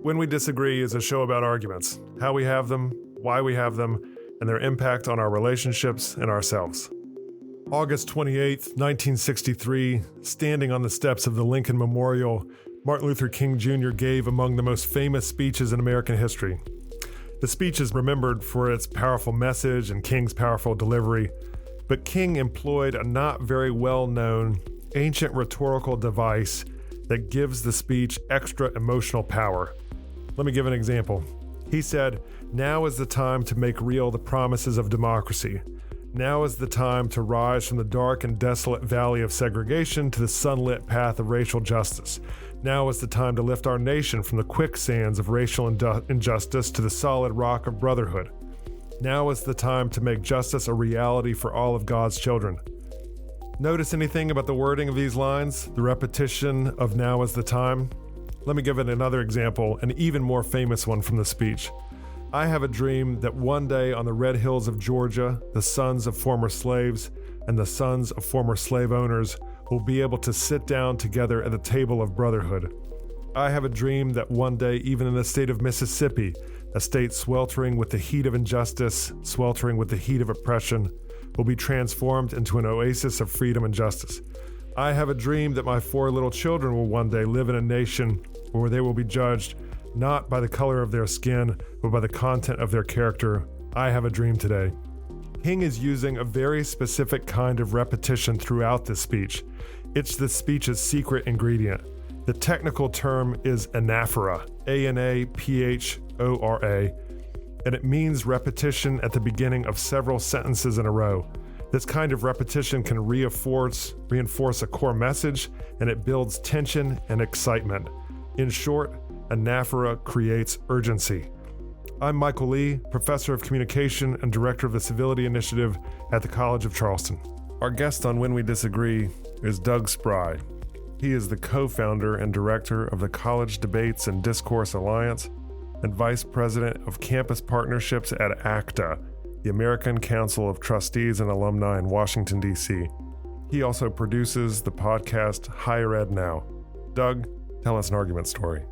When We Disagree is a show about arguments, how we have them, why we have them, and their impact on our relationships and ourselves. August 28, 1963, standing on the steps of the Lincoln Memorial, Martin Luther King Jr. gave among the most famous speeches in American history. The speech is remembered for its powerful message and King's powerful delivery, but King employed a not very well-known, ancient rhetorical device that gives the speech extra emotional power. Let me give an example. He said, "Now is the time to make real the promises of democracy. Now is the time to rise from the dark and desolate valley of segregation to the sunlit path of racial justice. Now is the time to lift our nation from the quicksands of racial injustice to the solid rock of brotherhood. Now is the time to make justice a reality for all of God's children." Notice anything about the wording of these lines? The repetition of "now is the time"? Let me give it another example, an even more famous one from the speech. "I have a dream that one day on the red hills of Georgia, the sons of former slaves and the sons of former slave owners will be able to sit down together at the table of brotherhood. I have a dream that one day, even in the state of Mississippi, a state sweltering with the heat of injustice, sweltering with the heat of oppression, will be transformed into an oasis of freedom and justice. I have a dream that my 4 little children will one day live in a nation where they will be judged not by the color of their skin, but by the content of their character. I have a dream today." King is using a very specific kind of repetition throughout this speech. It's the speech's secret ingredient. The technical term is anaphora, A-N-A-P-H-O-R-A, and it means repetition at the beginning of several sentences in a row. This kind of repetition can reinforce a core message, and it builds tension and excitement. In short, anaphora creates urgency. I'm Michael Lee, Professor of Communication and Director of the Civility Initiative at the College of Charleston. Our guest on When We Disagree is Doug Spry. He is the co-founder and director of the College Debates and Discourse Alliance and Vice President of Campus Partnerships at ACTA, the American Council of Trustees and Alumni in Washington, D.C. He also produces the podcast Higher Ed Now. Doug, tell us an argument story.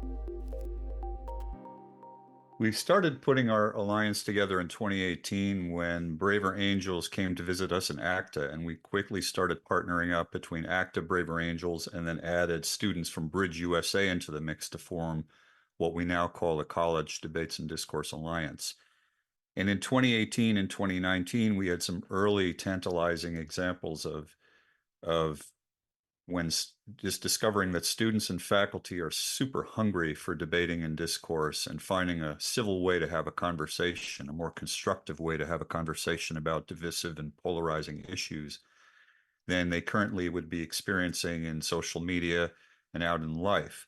We started putting our alliance together in 2018 when Braver Angels came to visit us in ACTA, and we quickly started partnering up between ACTA, Braver Angels, and then added students from Bridge USA into the mix to form what we now call the College Debates and Discourse Alliance. And in 2018 and 2019, we had some early tantalizing examples of when just discovering that students and faculty are super hungry for debating and discourse and finding a civil way to have a conversation, a more constructive way to have a conversation about divisive and polarizing issues than they currently would be experiencing in social media and out in life.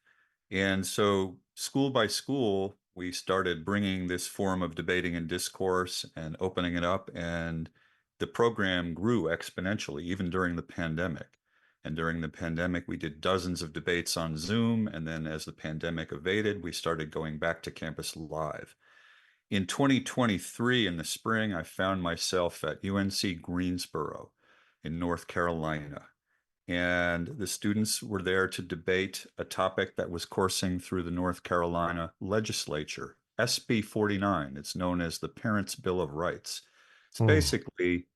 And so school by school, we started bringing this form of debating and discourse and opening it up, and the program grew exponentially, even during the pandemic. And during the pandemic, we did dozens of debates on Zoom. And then as the pandemic abated, we started going back to campus live. In 2023, in the spring, I found myself at UNC Greensboro in North Carolina. And the students were there to debate a topic that was coursing through the North Carolina legislature, SB 49. It's known as the Parents' Bill of Rights. It's basically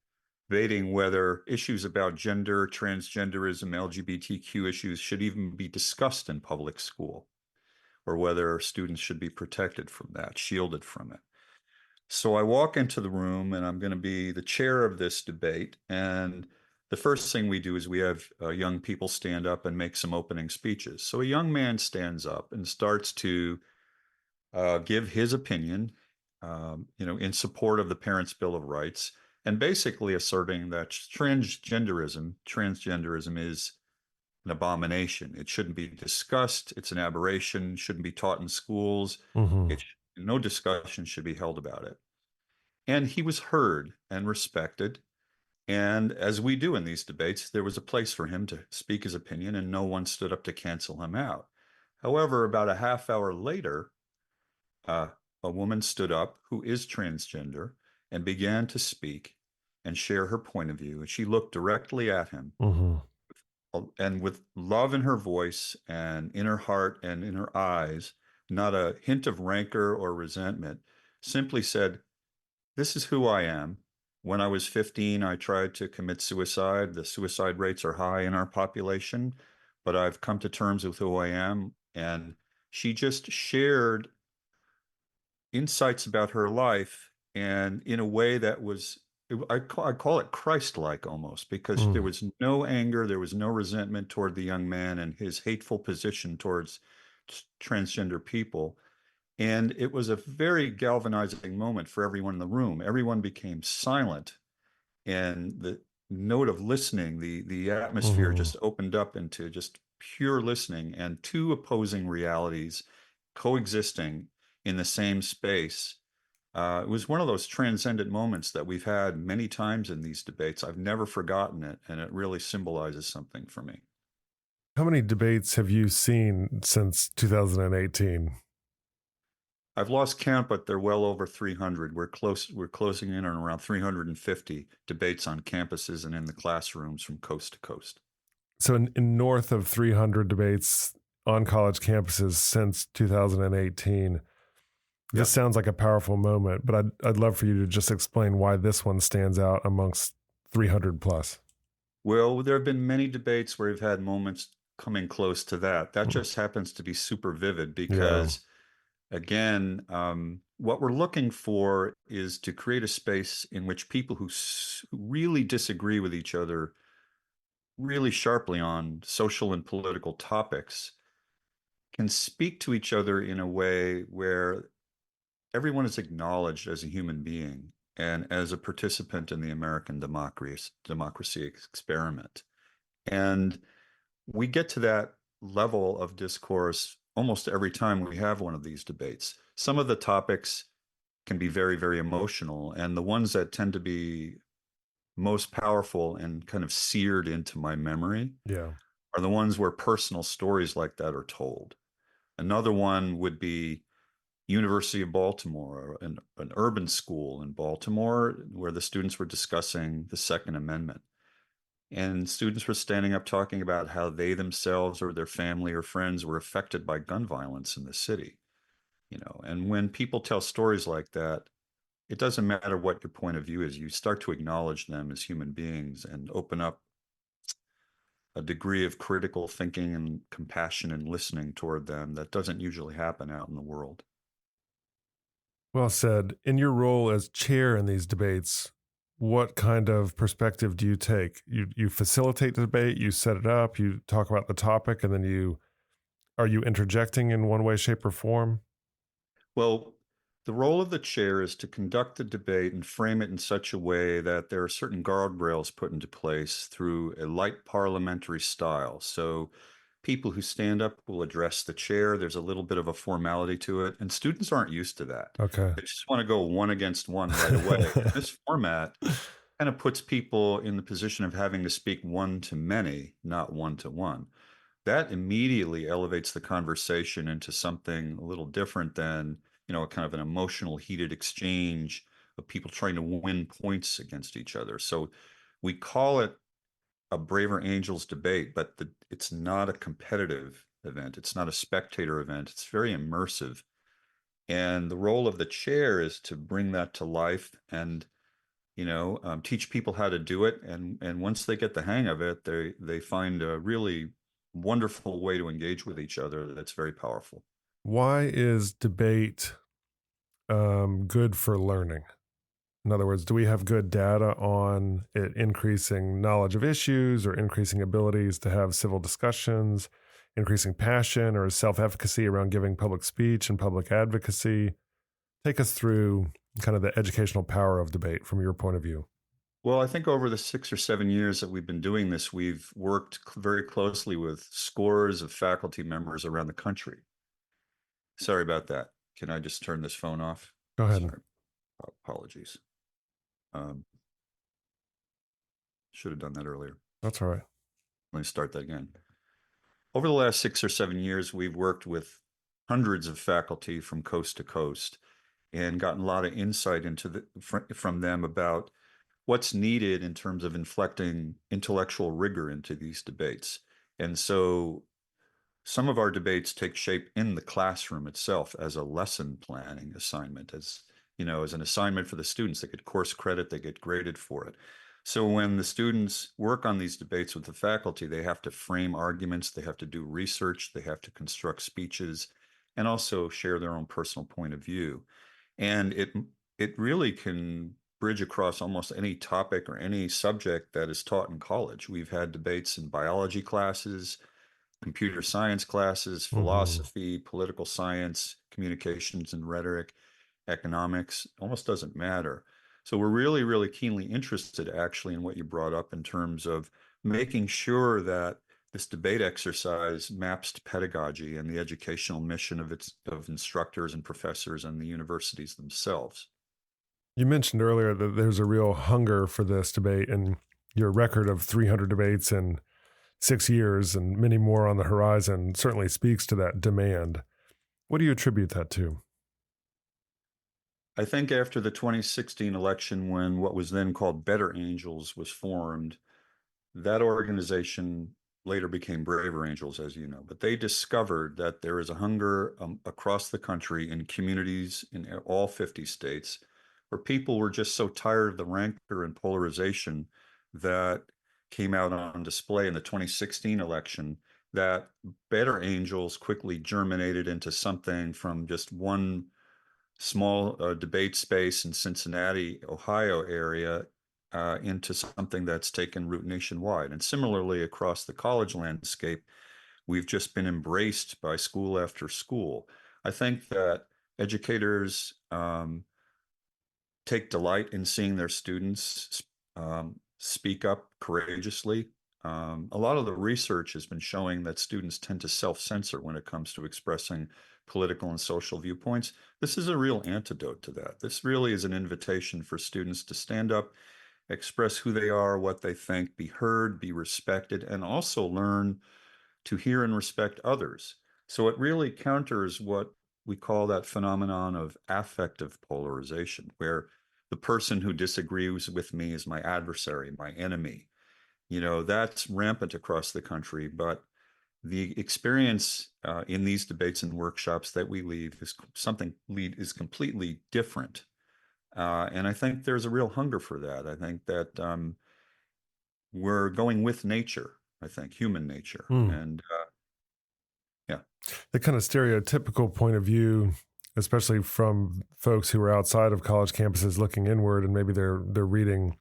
debating whether issues about gender, transgenderism, LGBTQ issues should even be discussed in public school, or whether students should be protected from that, shielded from it. So I walk into the room, and I'm going to be the chair of this debate. And the first thing we do is we have young people stand up and make some opening speeches. So a young man stands up and starts to give his opinion, in support of the Parents' Bill of Rights, and basically asserting that transgenderism is an abomination. It shouldn't be discussed. It's an aberration, shouldn't be taught in schools. No discussion should be held about it. And he was heard and respected. And as we do in these debates, there was a place for him to speak his opinion, and no one stood up to cancel him out. However, about a half hour later, a woman stood up who is transgender and began to speak and share her point of view. And she looked directly at him, and with love in her voice and in her heart and in her eyes, not a hint of rancor or resentment, simply said, this is who I am. When I was 15, I tried to commit suicide. The suicide rates are high in our population, but I've come to terms with who I am. And she just shared insights about her life and in a way that was, I call it Christ-like almost, because there Mm. was no anger, there was no resentment toward the young man and his hateful position towards transgender people. And it was a very galvanizing moment for everyone in the room. Everyone became silent, and the note of listening, the atmosphere Hmm. just opened up into just pure listening and two opposing realities coexisting in the same space. It was one of those transcendent moments that we've had many times in these debates. I've never forgotten it, and it really symbolizes something for me. How many debates have you seen since 2018? I've lost count, but they're well over 300. We're closing in on around 350 debates on campuses and in the classrooms from coast to coast. So, in north of 300 debates on college campuses since 2018, this Yep. sounds like a powerful moment, but I'd love for you to just explain why this one stands out amongst 300 plus. Well, there have been many debates where we've had moments coming close to that. That Mm. just happens to be super vivid Yeah. because, again, what we're looking for is to create a space in which people who really disagree with each other really sharply on social and political topics can speak to each other in a way where everyone is acknowledged as a human being and as a participant in the American democracy experiment. And we get to that level of discourse almost every time we have one of these debates. Some of the topics can be very, very emotional, and the ones that tend to be most powerful and kind of seared into my memory Yeah. are the ones where personal stories like that are told. Another one would be University of Baltimore, an urban school in Baltimore, where the students were discussing the Second Amendment. And students were standing up talking about how they themselves or their family or friends were affected by gun violence in the city. And when people tell stories like that, it doesn't matter what your point of view is. You start to acknowledge them as human beings and open up a degree of critical thinking and compassion and listening toward them that doesn't usually happen out in the world. Well said. In your role as chair in these debates, what kind of perspective do you take? You facilitate the debate, you set it up, you talk about the topic, and then are you interjecting in one way, shape, or form? Well, the role of the chair is to conduct the debate and frame it in such a way that there are certain guardrails put into place through a light parliamentary style. So people who stand up will address the chair. There's a little bit of a formality to it, and students aren't used to that. Okay. They just want to go one against one right away. This format kind of puts people in the position of having to speak one to many, not one to one. That immediately elevates the conversation into something a little different than, a kind of an emotional, heated exchange of people trying to win points against each other. So we call it a Braver Angels debate, but it's not a competitive event. It's not a spectator event. It's very immersive. And the role of the chair is to bring that to life and teach people how to do it. And once they get the hang of it, they find a really wonderful way to engage with each other that's very powerful. Why is debate good for learning? In other words, do we have good data on it increasing knowledge of issues or increasing abilities to have civil discussions, increasing passion or self efficacy around giving public speech and public advocacy? Take us through kind of the educational power of debate from your point of view. Well, I think over the 6 or 7 years that we've been doing this, we've worked very closely with scores of faculty members around the country. Sorry about that. Can I just turn this phone off? Go ahead. Sorry. Apologies. Um, should have done that earlier. That's all right. Let me start that again. Over the last 6 or 7 years, we've worked with hundreds of faculty from coast to coast and gotten a lot of insight from them about what's needed in terms of inflecting intellectual rigor into these debates. And so some of our debates take shape in the classroom itself as a lesson planning assignment, as an assignment for the students. They get course credit, they get graded for it. So when the students work on these debates with the faculty, they have to frame arguments, they have to do research, they have to construct speeches, and also share their own personal point of view. And it really can bridge across almost any topic or any subject that is taught in college. We've had debates in biology classes, computer science classes, Hmm. philosophy, political science, communications and rhetoric, economics, almost doesn't matter. So we're really, really keenly interested actually in what you brought up in terms of making sure that this debate exercise maps to pedagogy and the educational mission of instructors and professors and the universities themselves. You mentioned earlier that there's a real hunger for this debate, and your record of 300 debates in 6 years and many more on the horizon certainly speaks to that demand. What do you attribute that to? I think after the 2016 election, when what was then called Better Angels was formed, that organization later became Braver Angels, as you know, but they discovered that there is a hunger across the country in communities in all 50 states where people were just so tired of the rancor and polarization that came out on display in the 2016 election, that Better Angels quickly germinated into something from just one small debate space in Cincinnati, Ohio area into something that's taken root nationwide. And similarly, across the college landscape, we've just been embraced by school after school. I think that educators take delight in seeing their students speak up courageously. A lot of the research has been showing that students tend to self-censor when it comes to expressing political and social viewpoints. This is a real antidote to that. This really is an invitation for students to stand up, express who they are, what they think, be heard, be respected, and also learn to hear and respect others. So it really counters what we call that phenomenon of affective polarization, where the person who disagrees with me is my adversary, my enemy. That's rampant across the country, but the experience in these debates and workshops that we lead is completely different. And I think there's a real hunger for that. I think that we're going with nature, I think, human nature. Hmm. And yeah. The kind of stereotypical point of view, especially from folks who are outside of college campuses looking inward, and maybe they're reading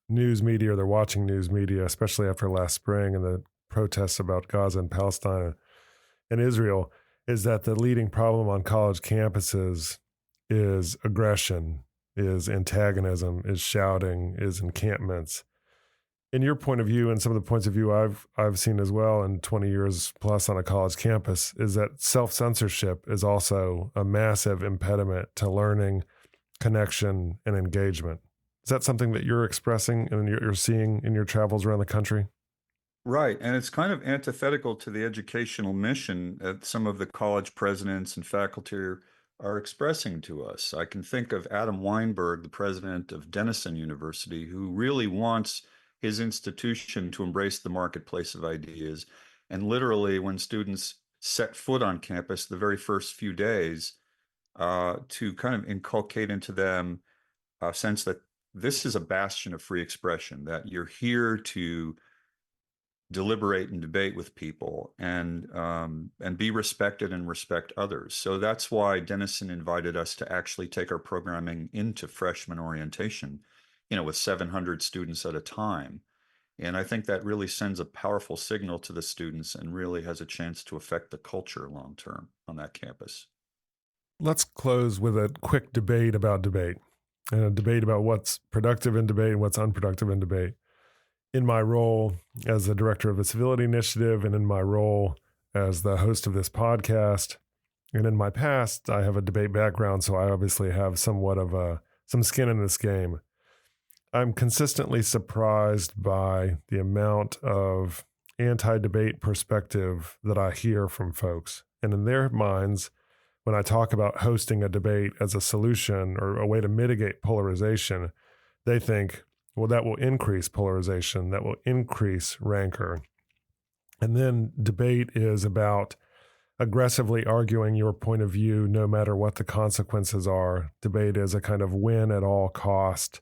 news media or they're watching news media, especially after last spring and the protests about Gaza and Palestine and Israel, is that the leading problem on college campuses is aggression, is antagonism, is shouting, is encampments. In your point of view, and some of the points of view I've seen as well in 20 years plus on a college campus, is that self-censorship is also a massive impediment to learning, connection, and engagement. Is that something that you're expressing and you're seeing in your travels around the country? Right. And it's kind of antithetical to the educational mission that some of the college presidents and faculty are expressing to us. I can think of Adam Weinberg, the president of Denison University, who really wants his institution to embrace the marketplace of ideas. And literally, when students set foot on campus the very first few days, to kind of inculcate into them a sense that this is a bastion of free expression, that you're here to deliberate and debate with people and be respected and respect others. So that's why Denison invited us to actually take our programming into freshman orientation, with 700 students at a time. And I think that really sends a powerful signal to the students and really has a chance to affect the culture long term on that campus. Let's close with a quick debate about debate and a debate about what's productive in debate and what's unproductive in debate. In my role as the director of a civility initiative and in my role as the host of this podcast, and in my past, I have a debate background, so I obviously have somewhat of some skin in this game. I'm consistently surprised by the amount of anti-debate perspective that I hear from folks. And in their minds, when I talk about hosting a debate as a solution or a way to mitigate polarization, they think, well, that will increase polarization, that will increase rancor. And then debate is about aggressively arguing your point of view no matter what the consequences are. Debate is a kind of win at all cost.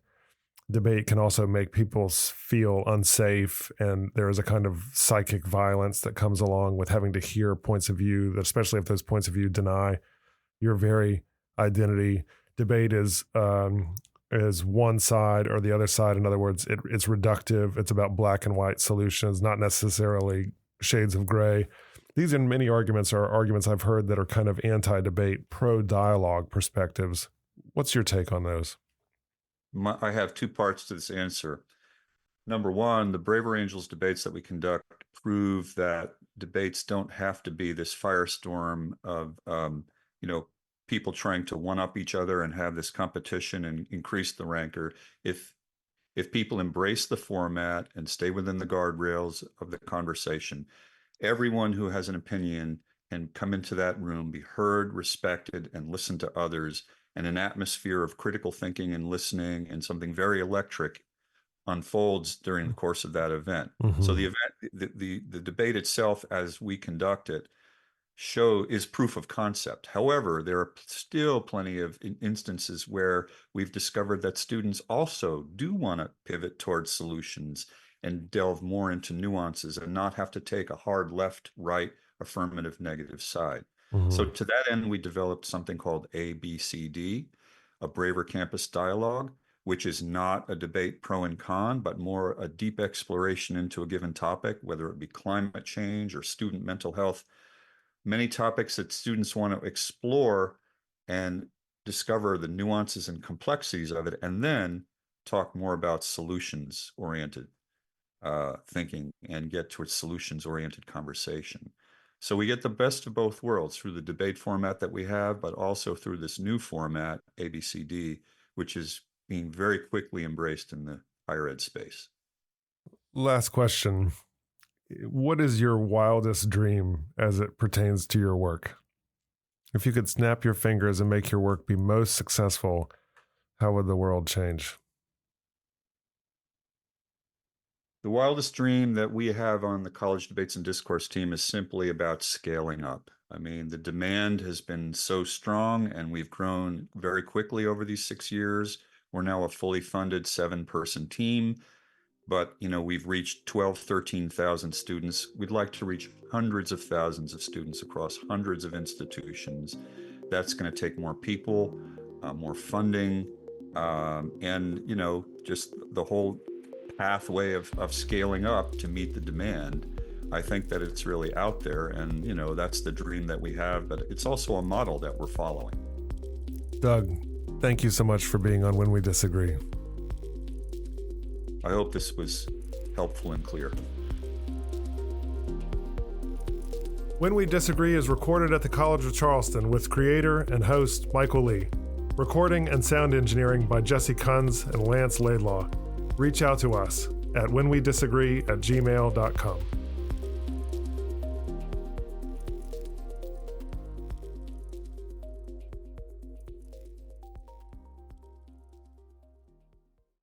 Debate can also make people feel unsafe, and there is a kind of psychic violence that comes along with having to hear points of view, especially if those points of view deny your very identity. Debate is one side or the other side. In other words, it's reductive. It's about black and white solutions, not necessarily shades of gray. These and many arguments are arguments I've heard that are kind of anti-debate, pro-dialogue perspectives. What's your take on those? I have two parts to this answer. Number one, the Braver Angels debates that we conduct prove that debates don't have to be this firestorm of, people trying to one-up each other and have this competition and increase the rancor. If people embrace the format and stay within the guardrails of the conversation, everyone who has an opinion can come into that room, be heard, respected, and listen to others. And an atmosphere of critical thinking and listening and something very electric unfolds during the course of that event. Mm-hmm. So the event, the debate itself, as we conduct it, is proof of concept. However, there are still plenty of instances where we've discovered that students also do want to pivot towards solutions and delve more into nuances and not have to take a hard left, right, affirmative, negative side. Mm-hmm. So to that end, we developed something called ABCD, a Braver Campus Dialogue, which is not a debate pro and con, but more a deep exploration into a given topic, whether it be climate change or student mental health, many topics that students want to explore and discover the nuances and complexities of it, and then talk more about solutions-oriented thinking and get towards solutions-oriented conversation. So we get the best of both worlds through the debate format that we have, but also through this new format, ABCD, which is being very quickly embraced in the higher ed space. Last question. What is your wildest dream as it pertains to your work? If you could snap your fingers and make your work be most successful, how would the world change? The wildest dream that we have on the College Debates and Discourse team is simply about scaling up. I mean, the demand has been so strong and we've grown very quickly over these 6 years. We're now a fully funded 7-person team, but we've reached 13,000 students. We'd like to reach hundreds of thousands of students across hundreds of institutions. That's going to take more people, more funding, and just the whole pathway of scaling up to meet the demand. I think that it's really out there, and that's the dream that we have, but it's also a model that we're following. Doug, thank you so much for being on When We Disagree. I hope this was helpful and clear. When We Disagree is recorded at the College of Charleston with creator and host Michael Lee. Recording and sound engineering by Jesse Kunz and Lance Laidlaw. Reach out to us at whenwedisagree@gmail.com.